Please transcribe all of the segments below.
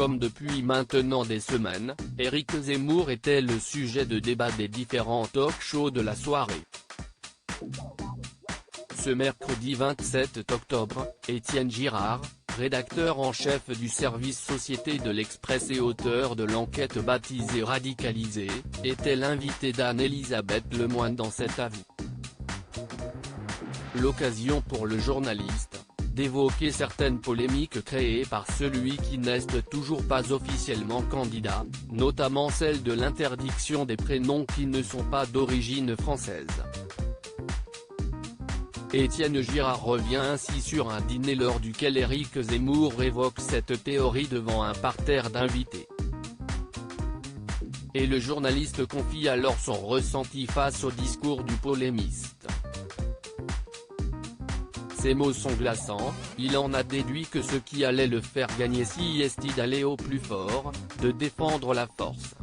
Comme depuis maintenant des semaines, Éric Zemmour était le sujet de débat des différents talk-shows de la soirée. Ce mercredi 27 octobre, Étienne Girard, rédacteur en chef du service Société de l'Express et auteur de l'enquête baptisée Radicalisé, était l'invité d'Anne-Elisabeth Lemoine dans cet avou. L'occasion pour le journaliste d'évoquer certaines polémiques créées par celui qui n'est toujours pas officiellement candidat, notamment celle de l'interdiction des prénoms qui ne sont pas d'origine française. Étienne Girard revient ainsi sur un dîner lors duquel Éric Zemmour évoque cette théorie devant un parterre d'invités. Et le journaliste confie alors son ressenti face au discours du polémiste. Ces mots sont glaçants, il en a déduit que ce qui allait le faire gagner c'est d'aller au plus fort, de défendre la force.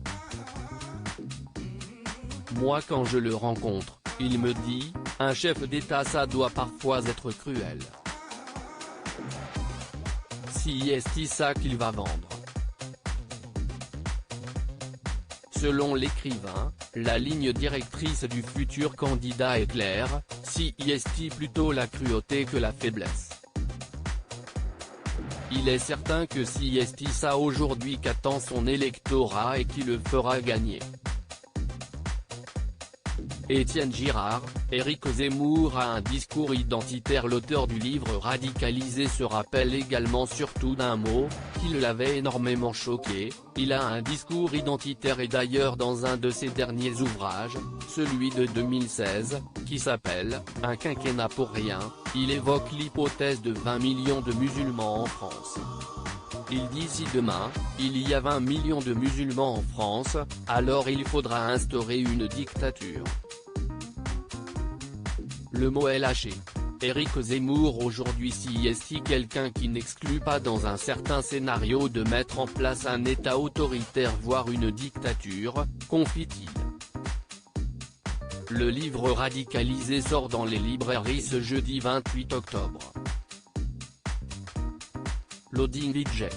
Moi quand je le rencontre, il me dit, un chef d'État ça doit parfois être cruel. C'est ça qu'il va vendre. Selon l'écrivain, la ligne directrice du futur candidat est claire, c'est plutôt la cruauté que la faiblesse. Il est certain que c'est ça aujourd'hui qu'attend son électorat et qui le fera gagner. Étienne Girard, Éric Zemmour a un discours identitaire. L'auteur du livre Radicalisé se rappelle également surtout d'un mot, qui l'avait énormément choqué, il a un discours identitaire et d'ailleurs dans un de ses derniers ouvrages, celui de 2016, qui s'appelle « Un quinquennat pour rien », il évoque l'hypothèse de 20 millions de musulmans en France. Il dit si demain, il y a 20 millions de musulmans en France, alors il faudra instaurer une dictature. Le mot est lâché. Éric Zemmour aujourd'hui c'est quelqu'un qui n'exclut pas dans un certain scénario de mettre en place un État autoritaire voire une dictature, confie-t-il. Le livre Radicalisé sort dans les librairies ce jeudi 28 octobre. Loading Widget.